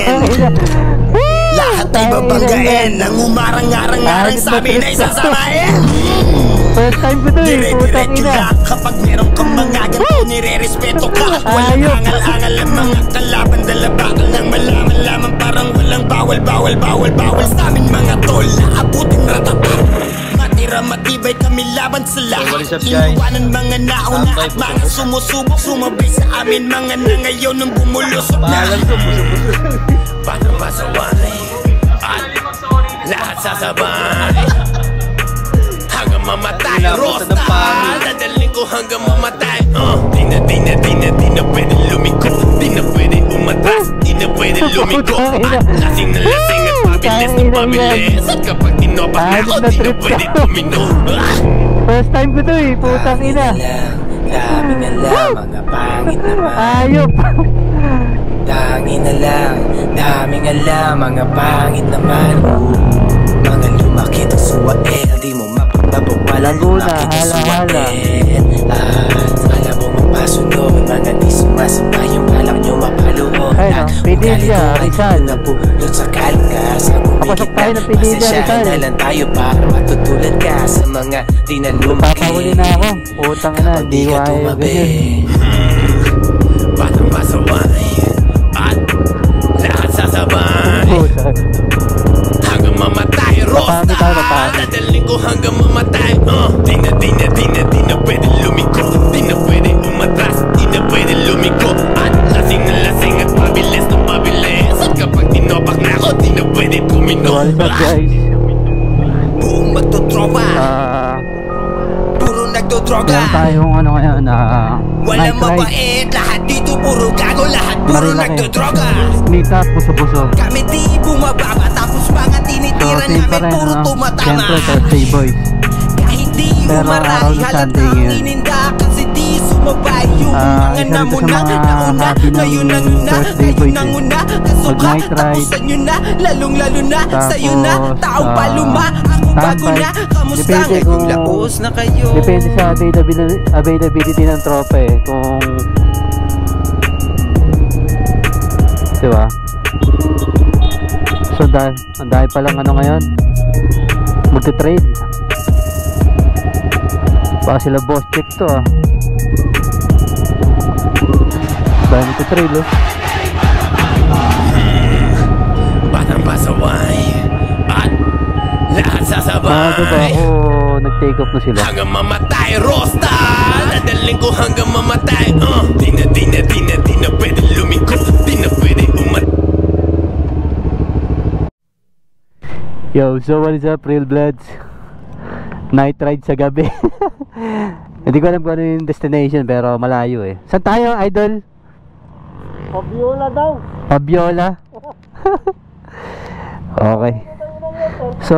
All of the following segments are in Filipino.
babanggain. Lahat ay babanggain. Nang umarang-arang-arang sa amin ay sasamain. First time ko to eh, putang ina. Kapag meron kang mga ganito, nire-respeto ka. Walang angal-angal ang mga kalaban. Dalabakal ng malaman-laman, parang walang bawal sa amin mga tol. Naabutin ratata. Matira matibay kami laban sa lahat. Inuwanan mga nauna at mga sumusubok. Sumabay sa amin mga na ngayon nang bumulusok na. Paano masaway at lahat sasabay hanggang mamatay. Rosta, dadaling ko hanggang mamatay. Di na pwede lumiko, di na pwede umatras, di na pwede lumiko. At lasing na lasing at pabilis na pabilis. At kapag tinopak na ako, di na pwede tumino. First time ko to eh, putang ina. Daming alam, mga pangit naman. Ayop. Daming alam, mga pangit naman. Mga lumakit ang suwain, di mo mapagtabog pala lumakit ang suwain. Alam mo mapasunod, mga di sumasama yung alak nyo mapaluhod. Pedilya, Rizal. Napulot sa kalgas, Papasok tayo ng Pedilya, Rizal. na lang tayo para matutulad ka sa mga di na lumaki. Papahuli na ako, putang ina, di wayo ganyan. Paano masaway at lahat sasabay hanggang mamatay. Rosta, dadaling ko hanggang mamatay. Di na pwede lumiko, di na pwede umatras, di na pwede lumiko. At lasing na lasing at pabilis na pabilis. At kapag tinopak na ako, di na pwede kumino. Buong magtotropa, puro nagtotroga. Meron tayong ano ngayon na walang mabait, lahat dito puro gago, lahat puro nagdodroga. Nita, puso-puso. Kami di bumababa, tapos mga tinitira namin puro tumatama. Siyempre, Thursday boys. Kahit di umaray, halatang ininda. Kasi di sumabay yung mga namuna. Nauna, ngayon ang una, ngayon ang una. Kasuka, tapusan nyo na, lalong-lalo na. Sa'yo na, taong paluma. Ako bago na, kamusta ngayong lapos na kayo. Depende sa availability ng tropa eh. Kung diba? So ang dahil palang ano ngayon, magte-trade. Baka sila boss check to ah. Dahil magte-trade oh. Batang pasaway at lahat sasabay. Diba ako nag-take off na sila hanggang mamatay. Rosta, dadaling ko hanggang mamatay. Di na pwede lumiko, di na pwede umat. Yo, so what is up real bloods? Night ride sa gabi. Hindi ko alam kung ano yung destination pero malayo eh. Saan tayo idol? Fabiola daw. Fabiola? Okay. So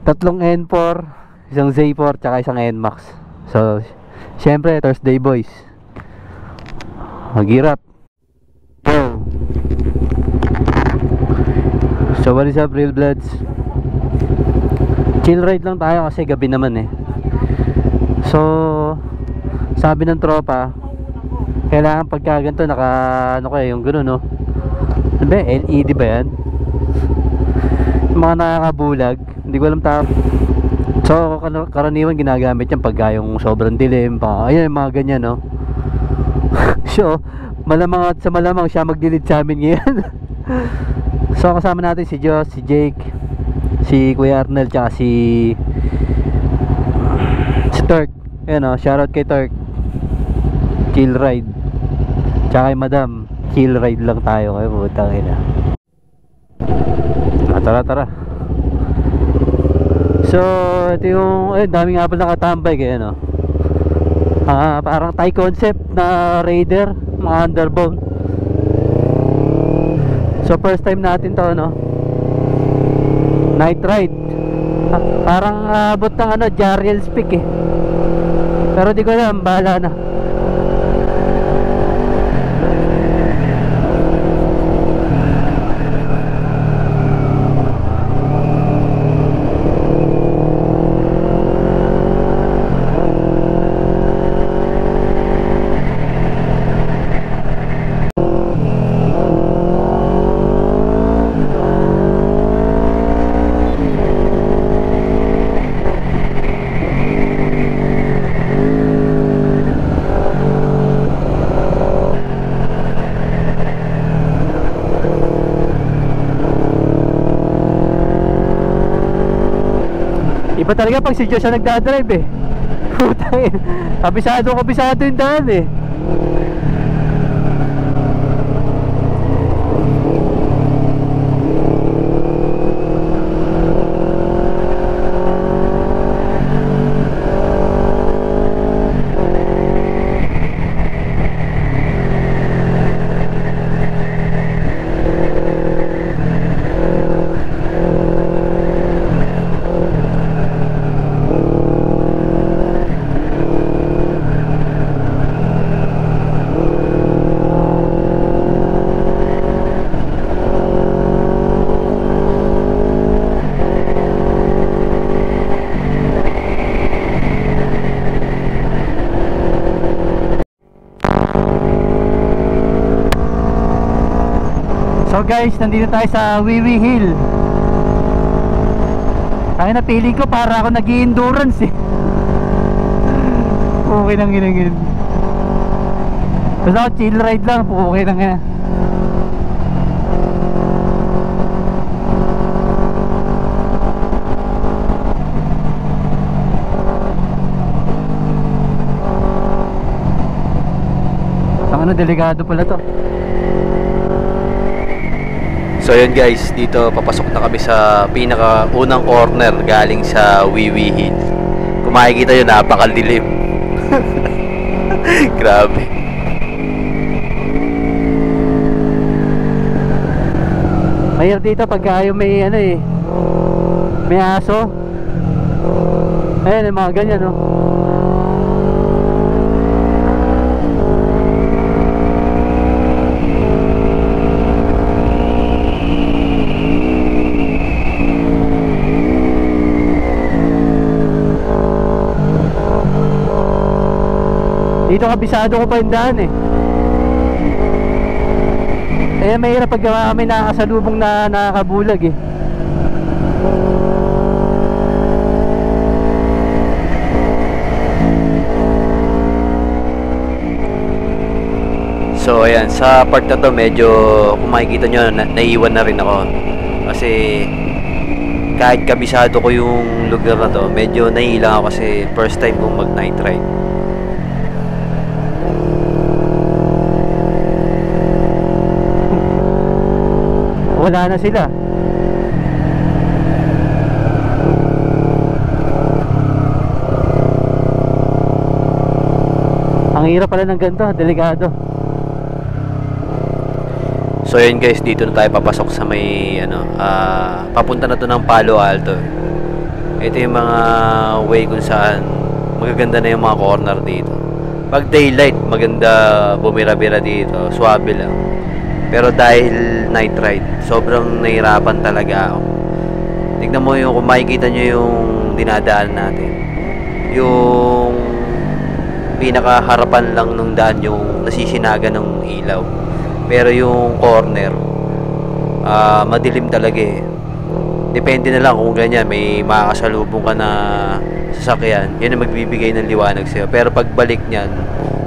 tatlong N4, isang Z4, tsaka isang NMAX. So syempre Thursday boys, maghirap. So what is up real bloods? Chill ride lang tayo kasi gabi naman eh. So sabi ng tropa, kailangan pagka ganito naka ano kayo yung gano'n no? Ano ba? LED ba yan? Yung mga nakakabulag, hindi ko alam tama. So karaniwan ginagamit yan pagka yung sobrang dilim pa. Ayun mga ganyan no. So malamang at sa malamang siya mag-delete sa amin ngayon. So kasama natin si Josh, si Jake, si Kuya Arnel, tsaka si Turk. Ayan o, shoutout kay Turk. Chill ride. Tsaka kay Madam, chill ride lang tayo kayo, putang ina. Tara. So ito yung, daming nga pala nakatambay kaya no. Parang Thai concept na Raider, mga underbone. So first time natin to no. Night ride. Parang abot ng ano, Jariel's Peak eh. Pero di ko alam, bahala na. Iba talaga pag si Josh ang nagdadrive eh. Putang ina. Kabisado yung daan eh. So guys, nandito tayo sa Wiwi Hill. Ay, napili ko para ako nag-i-endurance eh. Okay lang yun. Basta ako chill ride lang, okay lang yan. Ang delikado pala to. So yun guys, dito papasok na kami sa pinaka-unang corner galing sa Wiwi Hill. Kung makikita nyo, napakadilim. Grabe. Mahirap dito pagka yung may ano eh, may aso. Ayan, yung mga ganyan no. Dito kabisado ko pa yung daan eh. Eh mahirap pag may nakakasalubong na nakakabulag eh. So ayan, sa part na to medyo, kung makikita nyo, naiiwan na rin ako. Kasi kahit kabisado ko yung lugar na to, medyo naiilang ako kasi first time kong mag night ride. Wala na sila. Ang hirap pala ng ganito, delikado. So yun guys, dito na tayo papasok sa may papunta na to ng Palo Alto. Ito yung mga way kung saan magaganda na yung mga corner dito. Pag daylight, maganda bumira-bira dito, swabe lang. Pero dahil night ride, sobrang nahirapan talaga ako. Tignan mo yung, kung makikita nyo yung dinadaan natin, yung pinakaharapan lang ng daan yung nasisinaga ng ilaw. Pero yung corner, madilim talaga eh. Depende na lang kung ganyan, may makakasalubong ka na sasakyan, yun ang magbibigay ng liwanag sa'yo. Pero pagbalik nyan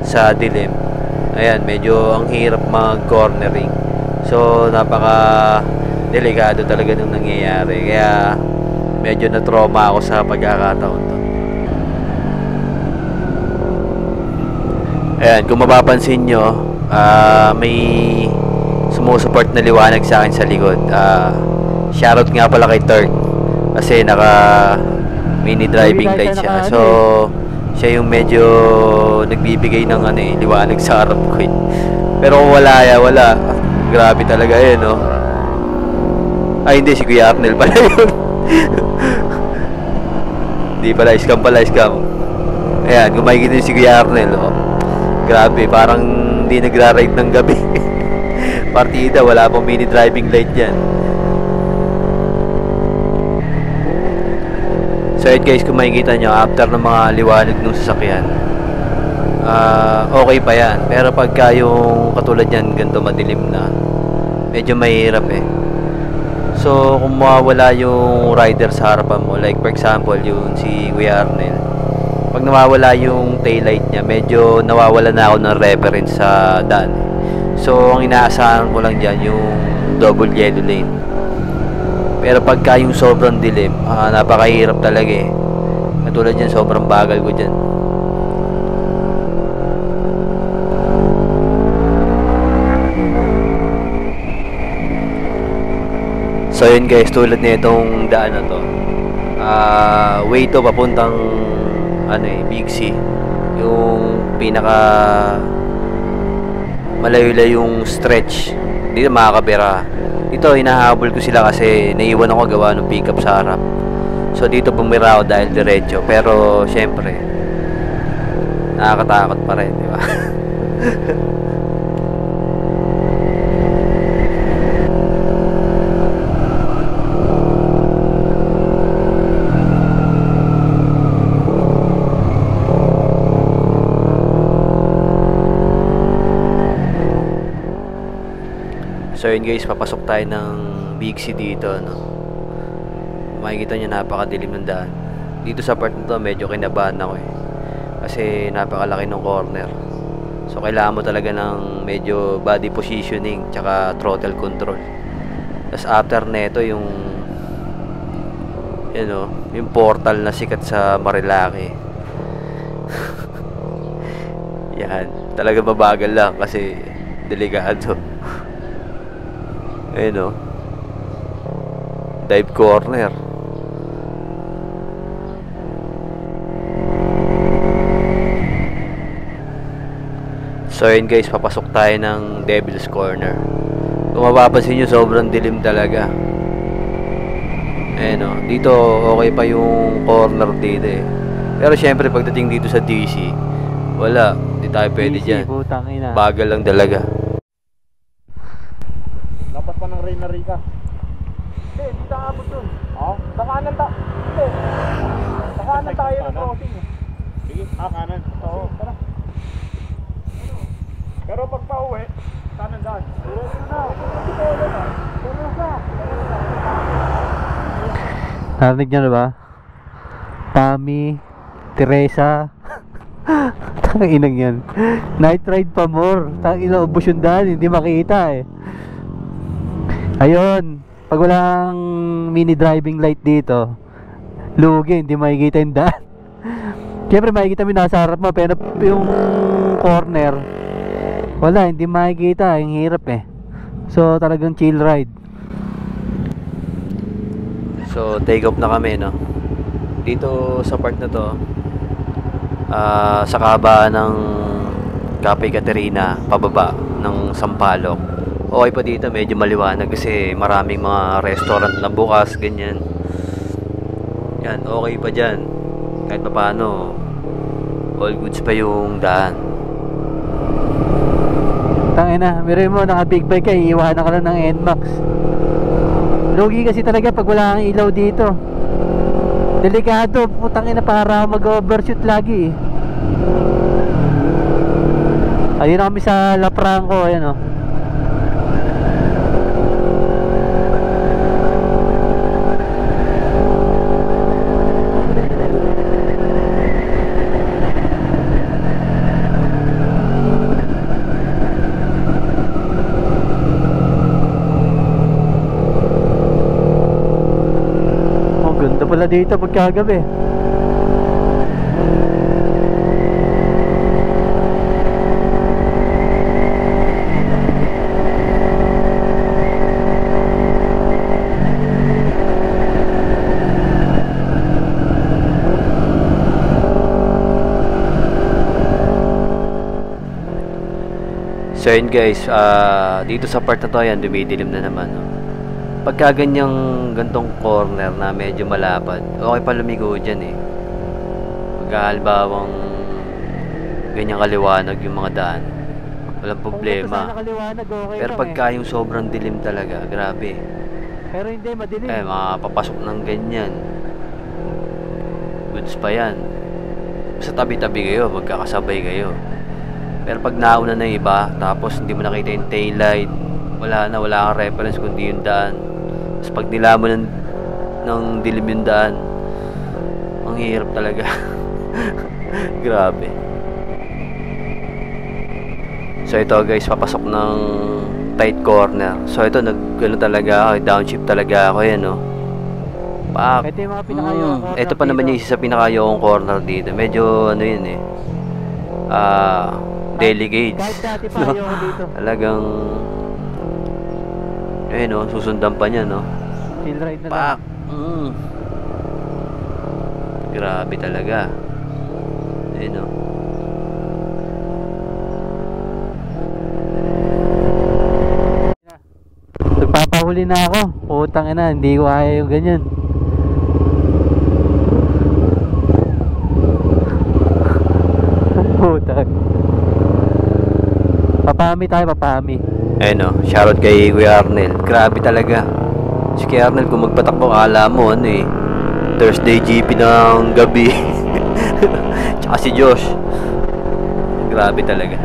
sa dilim, ayan, medyo ang hirap mag-cornering. So, napaka delikado talaga nung nangyayari. Kaya, medyo na-trauma ako sa pagkakataon to. Ayan, kung mapapansin nyo, may sumusupport na liwanag sa akin sa likod. Shoutout nga pala kay Turk. Kasi naka mini driving light siya. So, siya yung medyo nagbibigay ng liwanag sa harap ko eh. Pero kung wala. Grabe talaga yun, no? Ay, hindi, si Kuya Arnel pala yun. Hindi pala, scam. Ayan, kung makikita yung si Kuya Arnel, oh. Grabe, parang hindi nagra-ride ng gabi. Partida, wala pang mini driving light yan. So yun guys, kung makikita nyo, after ng mga liwanag ng sasakyan, okay pa yan. Pero pagka yung katulad yan, ganito madilim na, medyo mahirap eh. So kung mawawala yung rider sa harapan mo, like for example yung si Kuya Arnel, pag nawawala yung taillight niya, medyo nawawala na ako ng reference sa daan. So ang inaasahan ko lang dyan yung double yellow lane. Pero pagka yung sobrang dilim, napakahirap talaga eh. Katulad yan, sobrang bagal ko dyan. So yun guys, tulad na itong daan na to, way to papuntang Big C, yung pinaka malayo-layong stretch dito makakabira. Dito hinahabol ko sila kasi naiwan ako gawa ng pickup sa harap. So dito bumira ako dahil diretso, pero syempre nakakatakot pa rin, di ba? So yun guys, papasok tayo ng Big C dito, no? Makikita nyo napakadilim ng daan. Dito sa part nito medyo kinabahan ako kasi napakalaki ng corner. So kailangan mo talaga ng medyo body positioning tsaka throttle control. Tapos after neto yung yung portal na sikat sa Marilaki. Yan, talaga mabagal lang kasi delikado. Ayun, dive corner. So yun guys, papasok tayo ng Devil's Corner. Kung mapapansin nyo, sobrang dilim talaga. Ayun, dito okay pa yung corner dito Pero syempre pagdating dito sa DC, wala, hindi tayo pwede dyan. Bagal lang talaga. Lapas pa ng Reyna Rica. Hindi, hindi taabot dun. Kanan Hindi. Kanan tayo ng crossing. Sige, kanan. Oo, tara. Pero pag pauwi, kanan daan. Narinig nyo na ba? Tami, Teresa. Tanginang yan. Night ride pa more. Tangina, ubos yung daan, hindi makita Ayun, pag walang mini driving light dito, lugi, hindi makikita yung daan. Siyempre makikita mo nasa harap mo, pero yung corner, wala, hindi makikita, yung hirap So talagang chill ride. So take off na kami, no? Dito sa part na to, sa kabaan ng Cafe Caterina, pababa ng Sampaloc. Okay pa dito, medyo maliwanag kasi maraming mga restaurant na bukas, ganyan. Yan, okay pa dyan. Kahit pa paano, all goods pa yung daan. Tangina, miray mo, naka big bike ka, iiwanan ka lang ng NMAX. Lugi kasi talaga pag wala kang ilaw dito. Delikado, putang ina, para mag-overshoot lagi Ayun na kami sa La Franco, ayan ganda pala dito pagkagabi. So yun guys, dito sa part na to, yan, dumidilim na naman Pagka gantong corner na medyo malapad, okay pa lumigo dyan Pagka halibawang ganyang kaliwanag yung mga daan, walang problema. Pero pagka yung sobrang dilim talaga, grabe. Pero hindi madilim. Makapapasok ng ganyan, goods pa yan. Sa tabi-tabi kayo, magkakasabay kayo. Pero pag nauna na iba, tapos hindi mo nakita yung taillight, wala kang reference kundi yung daan. Tapos pag nilamon ng dilim yung daan, ang hirap talaga. Grabe. So ito guys, papasok ng tight corner. So ito, nagano talaga ako, downshift talaga ako yan Pak. Ito yung mga pinakayong corner Ito pa naman yung dito. isa sa pinakayong corner dito. Medyo ano yun eh. Delegates. Kahit dati pa ayoko dito. Talagang no, susundan pa niya, no. Chill ride na Pak. lang. Grabe talaga. No. Nagpapahuli na ako. Putang ina, hindi ko kaya yung ganyan. Putang. Papami tayo, papami. No, shoutout kay Kuya Arnel. Grabe talaga. Si Kuya Arnel, kung magpatakbo, akala mo, Thursday GP ng gabi. Tsaka si Josh. Grabe talaga.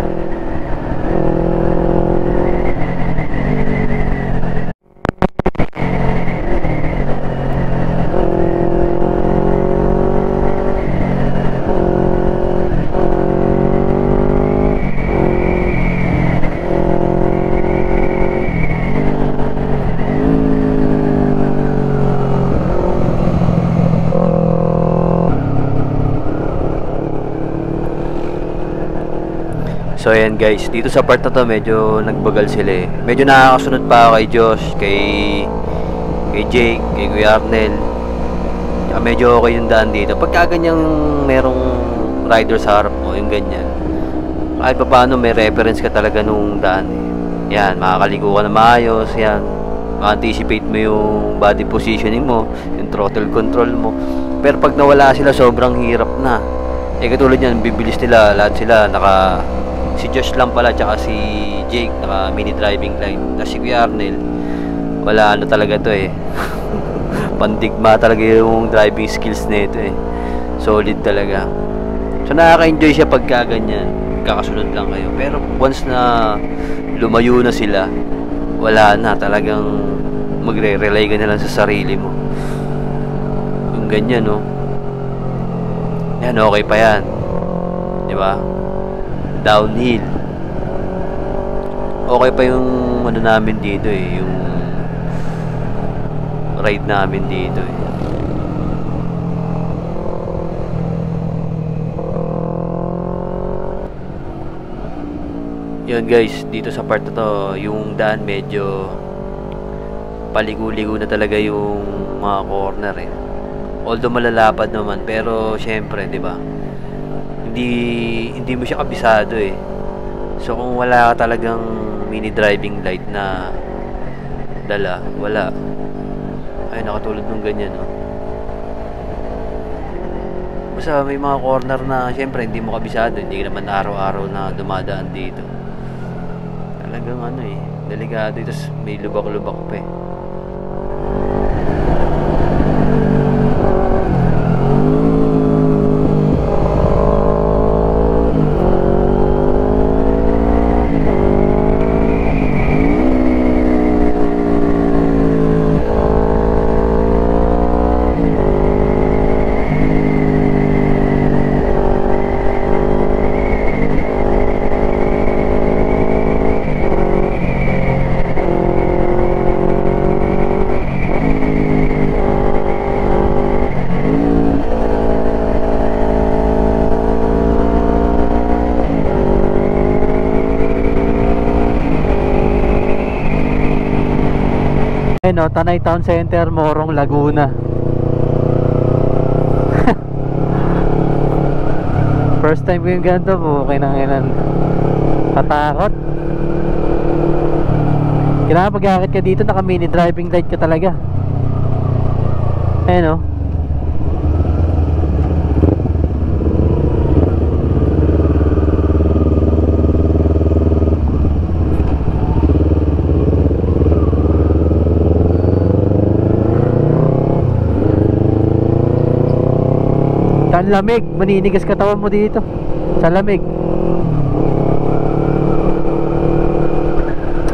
So ayan guys, dito sa part na to medyo nagbagal sila eh. Medyo nakakasunod pa ako kay Josh, kay Jake, kay Kuya Arnel. Tsaka medyo okay yung daan dito. Pagka ganyang merong rider sa harap mo, yung ganyan, kahit pa paano may reference ka talaga nung daan eh. Yan, makakaligo ka na maayos, yan. Ma-anticipate mo yung body positioning mo, yung throttle control mo. Pero pag nawala sila, sobrang hirap na. Katulad yan, bibilis nila, lahat sila si Josh lang pala tsaka si Jake naka mini driving light. Tapos si Kuya Arnel wala talaga to eh. Pandigma talaga yung driving skills nito eh. Solid talaga. So nakaka-enjoy siya pagka ganyan. Kakasunod lang kayo. Pero once na lumayo na sila, wala na, talagang magre-rely ka na lang sa sarili mo. Yung ganyan, no? Yan, okay pa yan. Diba? Downhill. Okay pa yung ano namin dito eh, yung ride namin dito eh. Yun guys, dito sa part na to, yung daan medyo paligo-ligo na talaga yung mga corner eh. Although malalapad naman, pero syempre, 'di ba? Hindi mo siya kabisado eh. So kung wala ka talagang mini driving light na dala, wala. Ay, nakatulad ng ganyan, no? Basta may mga corner na syempre hindi mo kabisado, hindi ka naman araw-araw na dumadaan dito. Talagang ano eh, delikado, tapos may lubak-lubak pa eh. Ayun o, Tanay Town Center, Morong, Laguna. First time ko yung ganito po, kinanginan. Katakot. Kailangan pag-akit ka dito, naka mini driving light ka talaga. Ayun o. Ang lamig, maninigas katawan mo dito sa lamig.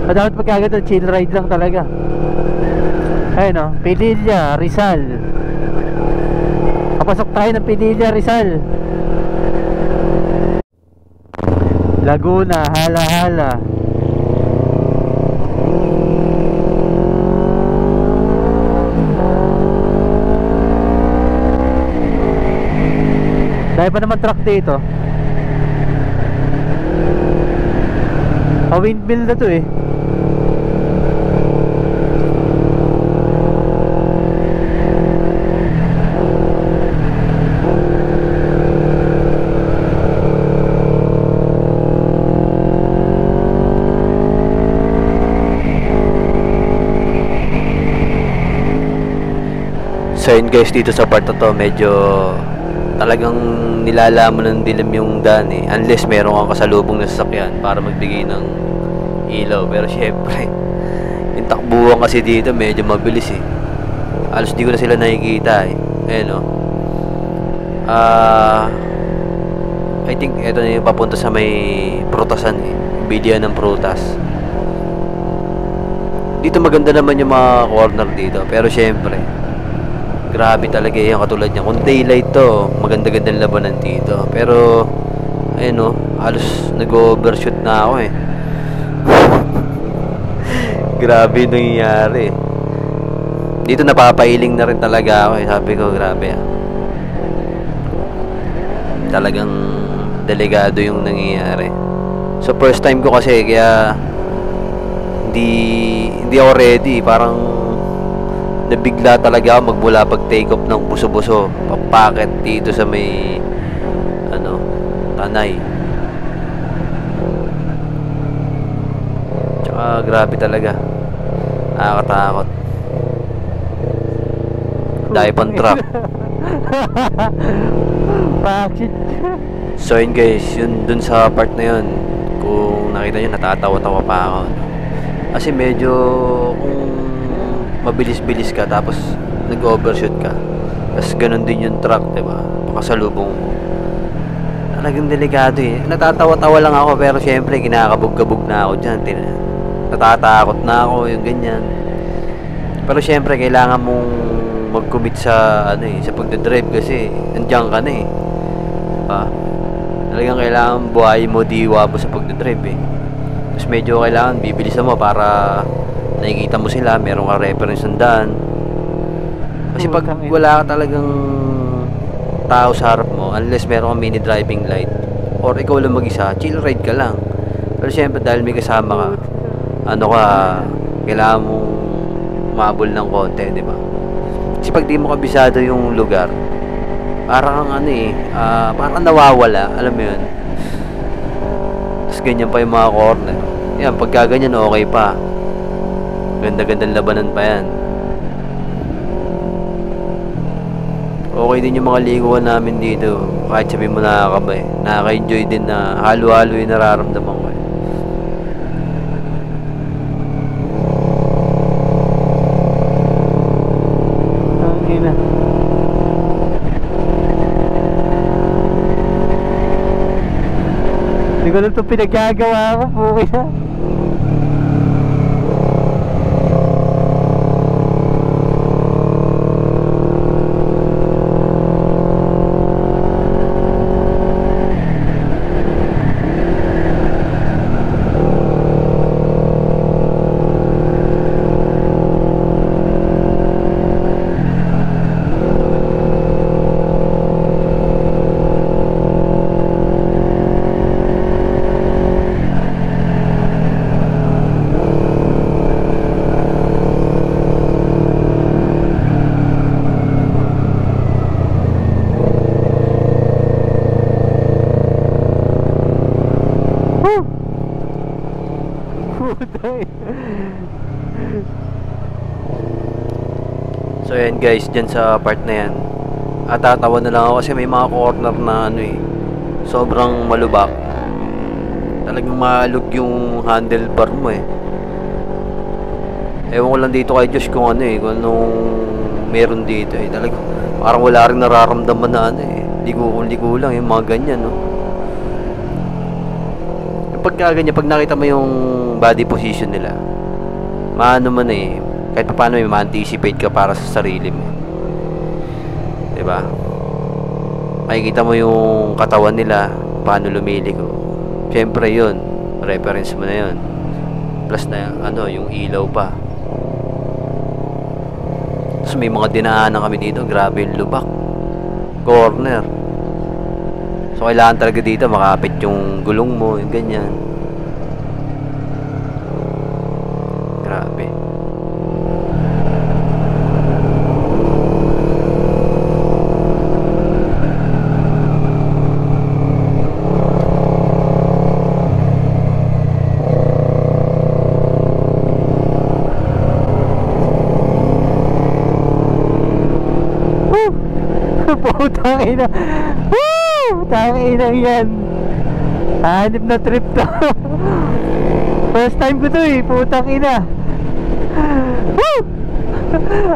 Dapat pagkagad chill ride lang talaga. Ayun o, Pililla, Rizal. Papasok tayo ng Pililla, Rizal. Laguna, Hala-Hala. Dahil pa naman truck dito. Windmill na to eh. So yun guys, dito sa part na to medyo talagang nilalaman ng dilim yung daan eh, unless meron kang kasalubong na sasakyan para magbigay ng ilaw. Pero syempre yung takbuhan kasi dito medyo mabilis eh, halos di ko na sila nakikita eh. Ayun o, I think eto na yung papunta sa may prutasan eh, bilihan ng prutas. Dito maganda naman yung mga corner dito, pero syempre grabe talaga yung katulad niya. Kung daylight to, maganda-gandang labanan dito. Pero ayun o, halos nag-overshoot na ako eh. Grabe yung nangyayari. Dito napapailing na rin talaga ako eh. Sabi ko, grabe ah. Talagang delikado yung nangyayari. So first time ko kasi, kaya hindi ako ready. Parang nabigla talaga ako magmula pag take off ng buso-buso papaket dito sa may Tanay. Tsaka grabe talaga, nakakatakot. Dahil pang truck. Bakit? So yun guys, yun dun sa part na yun, kung nakita nyo natatawa-tawa pa ako kasi medyo kung mabilis-bilis ka tapos nag-overshoot ka, tapos ganun din yung truck, diba? Pakasalubong mo, talagang delikado eh. Natatawa-tawa lang ako, pero syempre kinakabog-kabog na ako dyan. Natatakot na ako, yung ganyan. Pero syempre kailangan mong mag-commit sa sa pagdadrive kasi nandiyan ka na eh. Talagang kailangan buhayin mo diwa mo sa pagdadrive eh. Tapos medyo kailangan bibilisan mo para nakikita mo sila, meron ka reference ng daan. Kasi pag wala ka talagang tao sa harap mo, unless meron kang mini driving light or ikaw lang mag-isa, chill ride ka lang. Pero syempre dahil may kasama ka, kailangan mong umabol ng konti, di ba? Kasi pag di mo kabisado yung lugar, parang parang nawawala, alam mo yun. Tapos ganyan pa yung mga corner. Yan, pagka ganyan okay pa, ganda-gandang labanan pa yan. Okay din yung mga liguan namin dito. Kahit sabihin mo nakakabay, nakaka-enjoy din na halo-halo yung nararamdaman ko. Tangina. Hindi ko lang ito pinaggagawa ko. Okay na. So yan guys, dyan sa part na yan, tatawa na lang ako kasi may mga corner na sobrang malubak. Talagang maalog yung handlebar mo eh. Ewan ko lang dito kay Josh kung kung anong meron dito eh. Talagang parang wala rin nararamdaman na ligo lang yung mga ganyan Pagka ganyan, pag nakita mo yung body position nila, maano man kahit pa paano may ma-anticipate ka para sa sarili mo, diba? Makikita mo yung katawan nila, paano lumiligo. Siyempre yun, reference mo na yun. Plus na yung ilaw pa. Tapos may mga dinaanan kami dito, grabe yung lubak, corner. So kailangan talaga dito makapit yung gulong mo, yung ganyan. Grabe. Putang ina. Woo! Tangina yan. Hanip na trip to. First time ko to eh. Putang ina. Woo!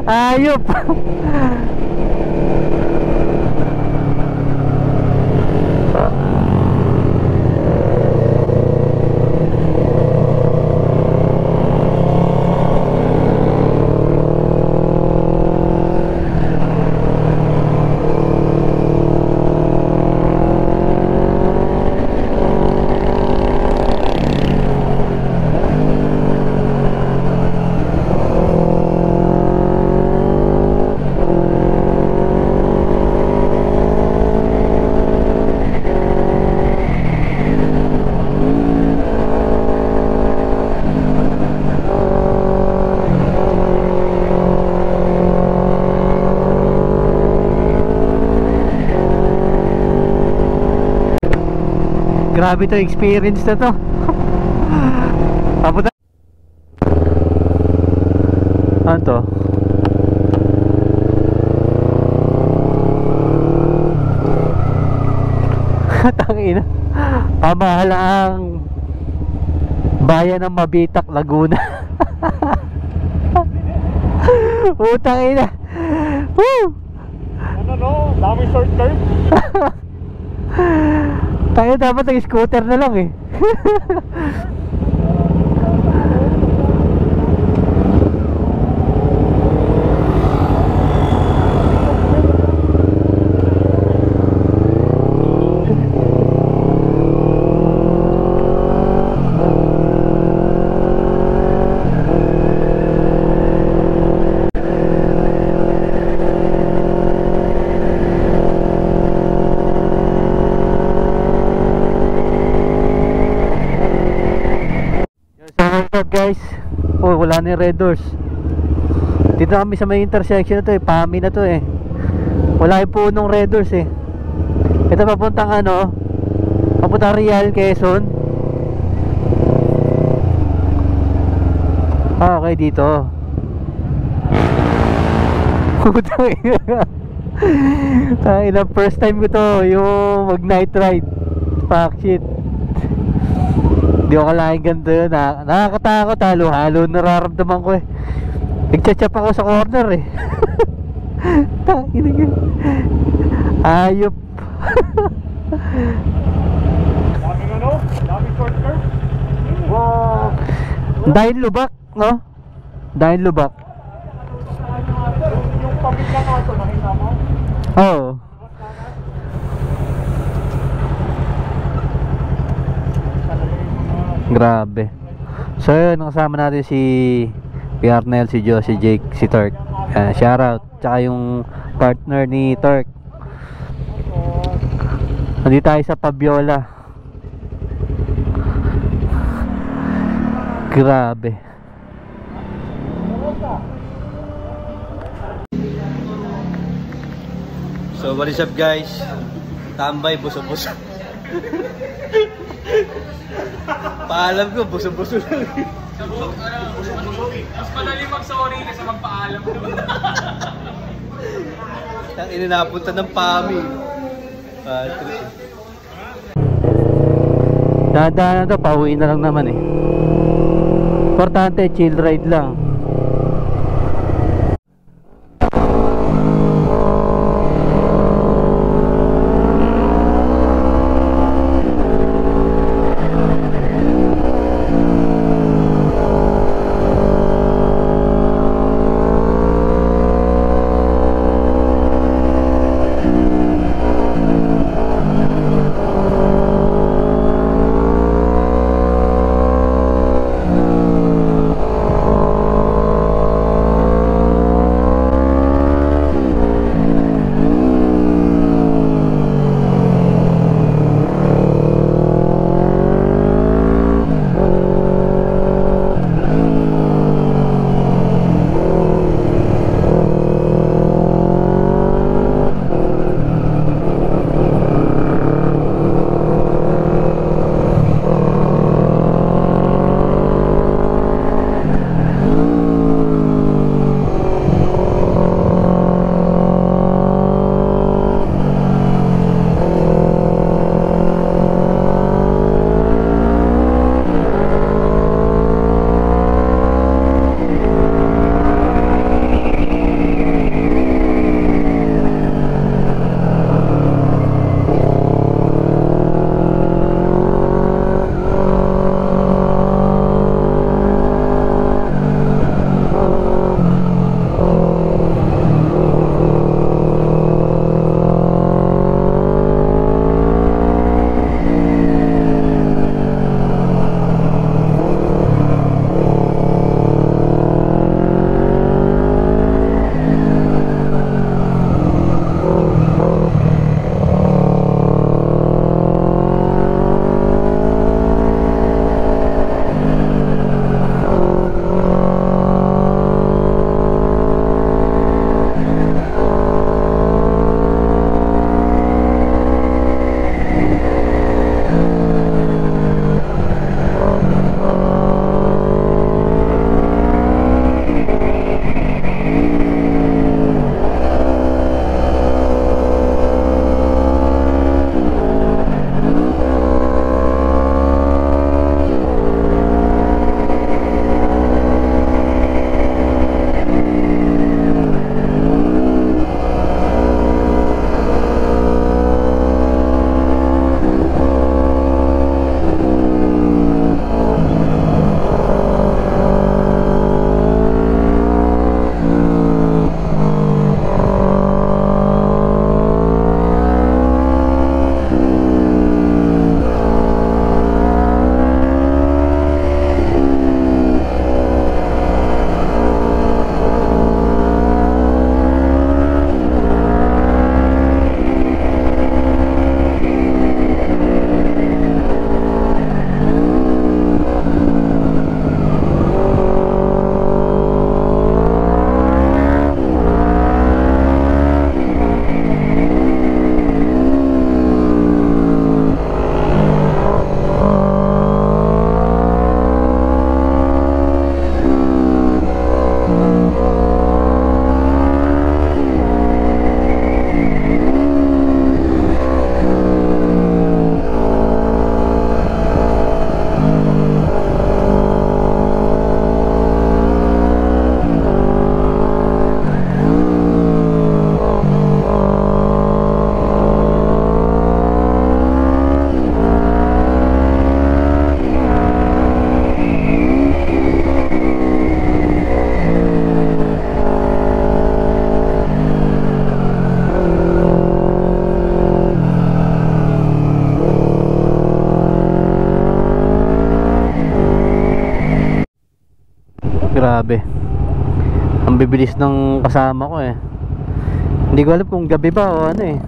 Ayop. Grabe to, experience na to. Papunta. Ano to? Tangina. Pamahalaang bayan ng Mabitak, Laguna. Putang ina. Woo! Ano no? Daming short curve. Tayo dapat nag-scooter na lang eh. Guys, oh, wala na yung red doors. Dito kami sa may intersection na to eh, PAMI na to eh. Wala yung punong red doors eh. Ito papuntang ano, papuntang Real, Quezon. Ah, okay, dito. Putang ina. Tangina, first time ko to, yung mag night ride. Fuck shit. Hindi ko kalahin ganito yun. Nakakatakot, halo-halo nararamdaman ko eh. Nagchat-chap ako sa corner eh. Tangina yun. Ayop. Daming ano? Daming short curve. Wow. Dahil lubak, no? Dahil lubak. Yung pamilya nga ito, nakita mo? Oo. Grabe. So yun, kasama natin si Arnel, si Joe, si Jake, si Turk. Shoutout. Tsaka yung partner ni Turk. Nandito tayo sa Pabiola. Grabe. So what is up guys? Tambay, buso-buso. Paalam ko, buso-buso lang. Mas madali mag-sorry kaysa magpaalam. Ang ininapunta ng PAMI. Dahan-dahan na to, pauwi na lang naman eh. Importante, chill ride lang. Ang bibilis ng kasama ko eh. Hindi ko alam kung gabi ba o ano eh.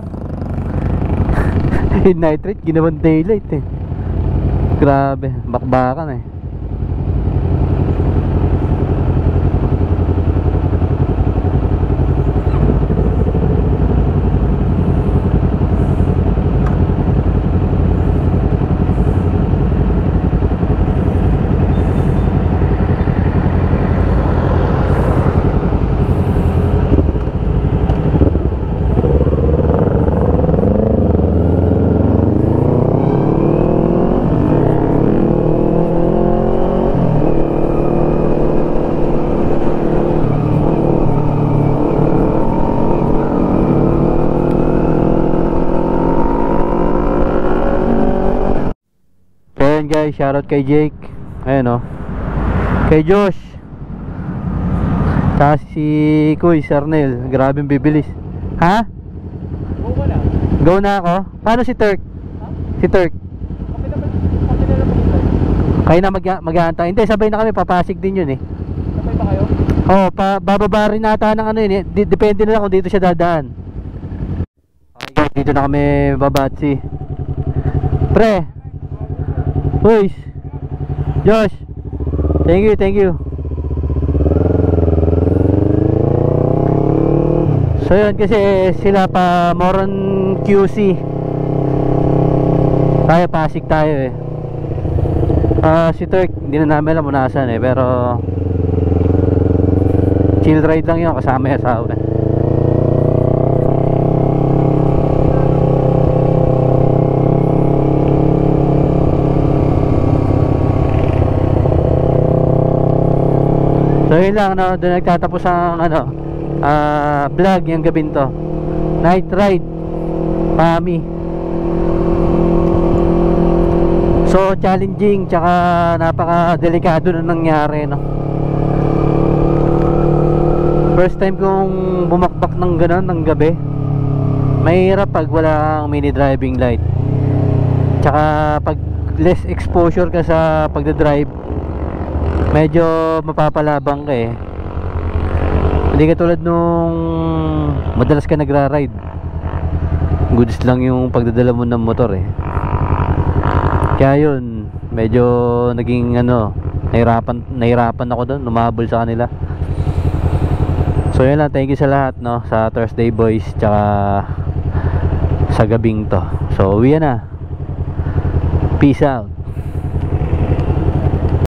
Yung night ride, ginawang daylight eh. Grabe, bakbakan eh. Guys, shoutout kay Jake. Ayan o. Kay Josh. Saka si Kuy, Sarnel. Grabe bibilis. Ha? Go ka na. Go na ako? Paano si Turk? Ha? Si Turk? Kami na lang mag-intay. Kayo na mag-aantay. Hindi, sabay na kami. Papasig din yun eh. Sabay ba kayo? Oo, bababa rin nata ng ano yun eh. Depende na lang kung dito siya dadaan. Okay guys, dito na kami babatsi. Pre! Boys, Josh, thank you. So yun, kasi sila pa more on QC. Tayo Pasig tayo eh. Si Turk, hindi na namin alam kung nasaan eh. Pero chill ride lang yun, kasama yung asawa eh. So yun lang, no? Doon nagtatapos ang vlog yung gabing to. Night ride Pami. So challenging, tsaka napaka delikado na nangyari, no? First time kong bumakbak ng gano'n ng gabi. Mahirap pag walang mini driving light, tsaka pag less exposure ka sa pagdadrive, medyo mapapalabang ka eh. Hindi ka tulad nung madalas ka nagra-ride, goods lang yung pagdadala mo ng motor eh. Kaya yun, medyo naging nahirapan ako doon, lumabol sa kanila. So yun lang, thank you sa lahat, no, sa Thursday Boys tsaka sa gabing to. So uwi na. Peace out.